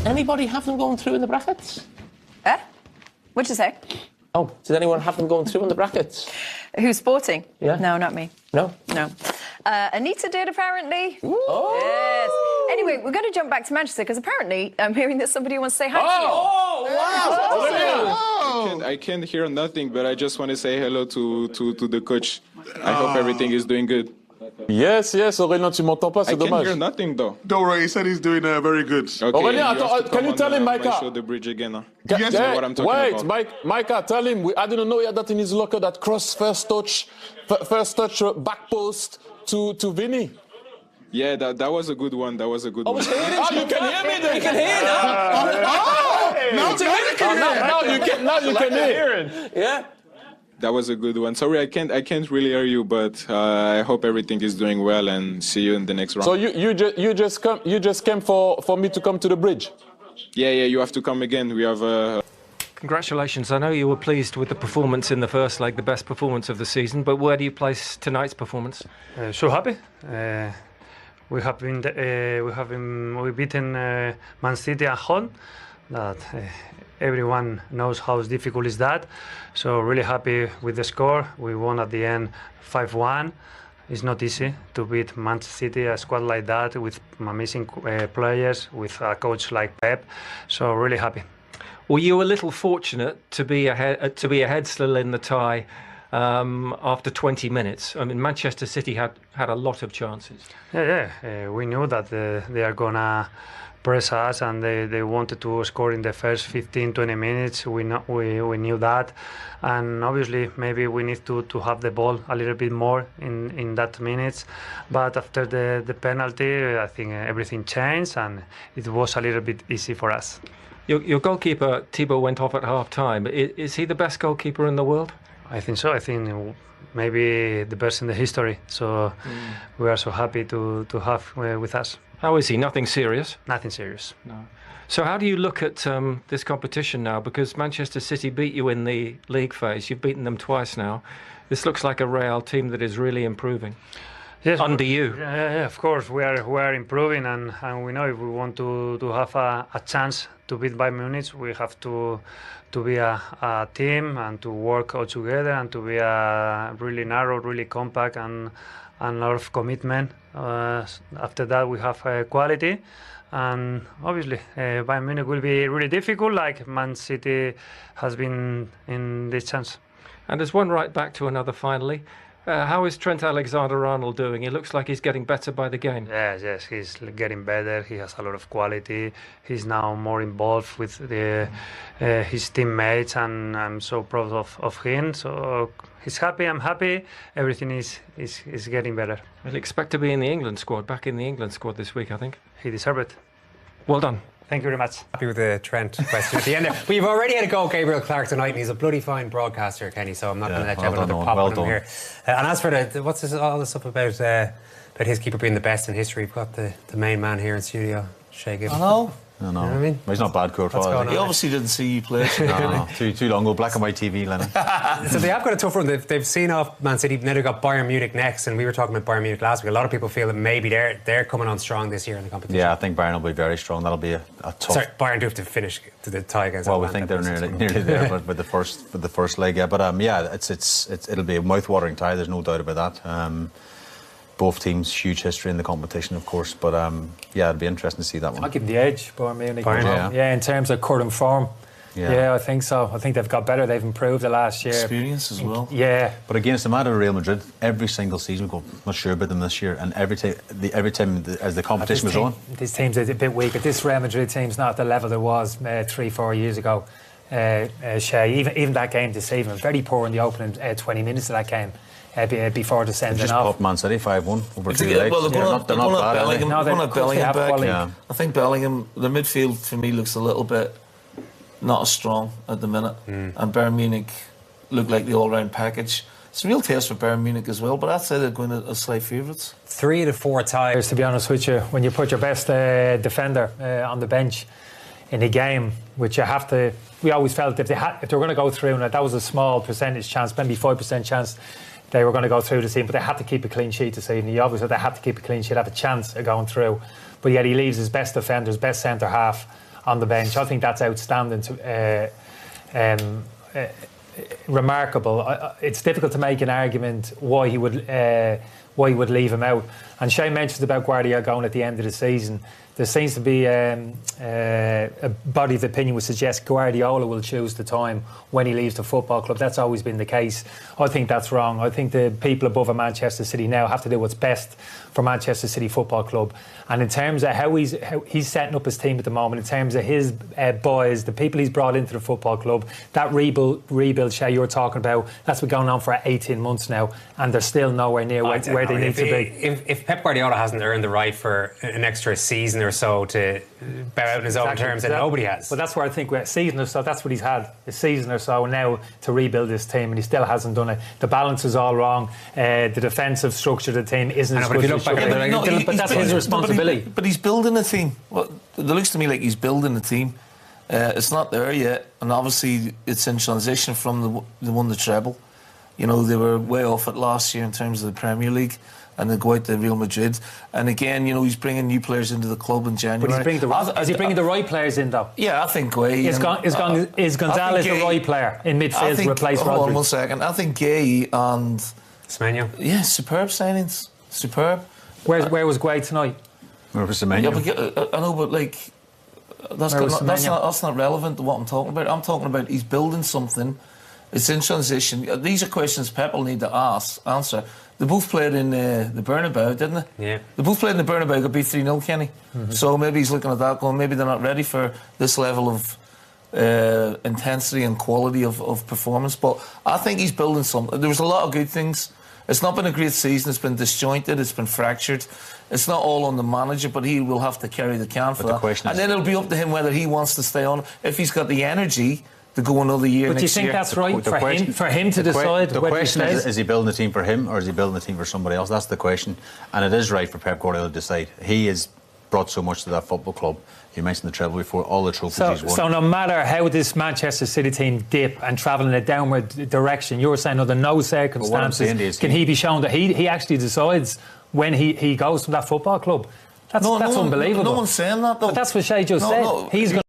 Did anybody have them going through in the brackets? What'd you say? Oh, did anyone have them going through in the brackets? Who's sporting? Yeah. No, not me. No? No. Anita did, apparently. Oh. Yes. Anyway, we're going to jump back to Manchester because apparently I'm hearing that somebody wants to say hi to you. Oh, wow! I can't hear nothing, but I just want to say hello to the coach. I hope everything is doing good. Yes, Aurélien, tu m'entends pas, c'est I can't dommage. hear nothing though. Don't worry, he said he's doing very good. Okay, Aurélien, you have to can you come tell him, on Micah? show the bridge again. Huh? Yes. You know what I'm talking about. Wait, Micah, tell him. I didn't know he had that in his locker, that cross first touch back post to Vinny. Yeah, that was a good one. That was a good one. You can hear me then. You can hear now. Now you can hear. Yeah. That was a good one. Sorry, I can't really hear you, but I hope everything is doing well and see you in the next round. So you just came for me to come to the bridge. Yeah, you have to come again. We have Congratulations. I know you were pleased with the performance in the first leg, the best performance of the season, but where do you place tonight's performance? So happy. We've beaten Man City at home. That everyone knows how difficult is that. So really happy with the score. We won at the end 5-1. It's not easy to beat Manchester City, a squad like that, with amazing players, with a coach like Pep. So really happy. Well, you were a little fortunate to be ahead still in the tie after 20 minutes. I mean, Manchester City had a lot of chances. We knew that they are gonna press us, and they wanted to score in the first 15-20 minutes. We knew that, and obviously maybe we need to have the ball a little bit more in that minutes. But after the penalty, I think everything changed, and it was a little bit easy for us. Your goalkeeper Thibaut went off at half-time. Is he the best goalkeeper in the world? I think so. I think maybe the best in the history. So we are so happy to have with us. How is he? Nothing serious? Nothing serious. No. So how do you look at this competition now? Because Manchester City beat you in the league phase. You've beaten them twice now. This looks like a Real team that is really improving. Yes, under you. Yeah, of course we are improving, and we know if we want to have a chance to beat Bayern Munich, we have to be a team and to work all together and to be a really narrow, really compact and a lot of commitment. After that we have quality, and obviously Bayern Munich will be really difficult, like Man City has been in this chance. And there's one right back to another finally. How is Trent Alexander-Arnold doing? It looks like he's getting better by the game. Yes, he's getting better. He has a lot of quality. He's now more involved with his teammates, and I'm so proud of him. So he's happy, I'm happy. Everything is getting better. We'll expect to be in the England squad, back in the England squad this week, I think. He deserves it. Well done. Thank you very much. Happy with the Trent question at the end there. We've already had a go at Gabriel Clark tonight, and he's a bloody fine broadcaster, Kenny, so I'm not going to let you have another pop on him here. And as for all the stuff about his keeper being the best in history, we've got the main man here in studio, Shay Gibbs. Hello. No. You know what I mean? He's not bad, Kurt. He obviously didn't see you play. No. Too long ago. Black and white TV, Lennon. So they have got a tough run. They've seen off Man City. Now they've got Bayern Munich next, and we were talking about Bayern Munich last week. A lot of people feel that maybe they're coming on strong this year in the competition. Yeah, I think Bayern will be very strong. That'll be a tough. Sorry, Bayern do have to finish to the tie against. Well, we think they're nearly there, but with the first leg, yeah. But yeah, it'll be a mouth-watering tie. There's no doubt about that. Both teams, huge history in the competition, of course. But yeah, it'll be interesting to see that one. I'll give them the edge, Bayern Munich. Yeah, in terms of current form. Yeah, I think so. I think they've got better. They've improved the last year. Experience as well. Yeah. But again, it's a matter of Real Madrid. Every single season, we go, not sure about them this year. And every time as the competition was on. This team's a bit weak. But this Real Madrid team's not at the level there was 3-4 years ago. Shay, even that game this evening, very poor in the opening 20 minutes of that game. Before the sending just off. Just put Man City 5-1 over 2 legs. Well, they're going to Bellingham. No, they're going to Bellingham back. Yeah. I think Bellingham, the midfield for me looks a little bit not as strong at the minute. And Bayern Munich look like the all-round package. It's a real test for Bayern Munich as well, but I'd say they're going as slight favourites. 3 to 4 ties. To be honest with you, when you put your best defender on the bench in a game, which you have to, we always felt if they were going to go through, and that was a small percentage chance, maybe 5% chance they were going to go through this evening, but they had to keep a clean sheet this evening. You obviously they had to keep a clean sheet, have a chance of going through. But yet he leaves his best defender, his best centre half on the bench. I think that's outstanding. Remarkable. It's difficult to make an argument why he would leave him out. And Shane mentioned about Guardiola going at the end of the season. There seems to be a body of opinion which suggests Guardiola will choose the time when he leaves the football club. That's always been the case. I think that's wrong. I think the people above at Manchester City now have to do what's best for Manchester City Football Club. And in terms of how he's setting up his team at the moment, in terms of his boys, the people he's brought into the football club, that rebuild, Shay, you're talking about, that's been going on for 18 months now, and they're still nowhere near where they need to be. If Pep Guardiola hasn't earned the right for an extra season or so to bow out in his own terms, then nobody has. But that's where I think a season or so, that's what he's had, a season or so now to rebuild this team, and he still hasn't done it. The balance is all wrong. The defensive structure of the team isn't as good as it but that's his responsibility. But he's building a team. Well, it looks to me like he's building a team. It's not there yet, and obviously it's in transition from the won the treble. You know, they were way off it last year in terms of the Premier League, and they go out to Real Madrid. And again, you know, he's bringing new players into the club in January. But is he bringing the right players in, though? Yeah, I think Gay. Is Gonzalez the right player in midfield to replace Rodri? Hold on 1 second. I think Gay and Semenyo. Yeah, superb signings. Superb. Where was Guay tonight? Where was Semenyo? Yeah, but, I know, but like that's not relevant to what I'm talking about. I'm talking about he's building something. It's in transition. These are questions Pep will need to answer. They both played in the Bernabeu, didn't they? Yeah. They both played in the Bernabeu, got beat 3-0, Kenny. Mm-hmm. So maybe he's looking at that going, maybe they're not ready for this level of intensity and quality of performance. But I think he's building something. There was a lot of good things. It's not been a great season. It's been disjointed. It's been fractured. It's not all on the manager, but he will have to carry the can for that. And then it'll be up to him whether he wants to stay on. If he's got the energy to go another year. But do you think that's right for him to decide? The question is he building a team for him or is he building a team for somebody else? That's the question. And it is right for Pep Guardiola to decide. He has brought so much to that football club. You mentioned the treble before, all the trophies he's won. So no matter how this Manchester City team dip and travel in a downward direction, you're saying under no circumstances can he be shown that he actually decides when he goes from that football club? That's unbelievable. No one's saying that, though. But that's what Shay just said. He's going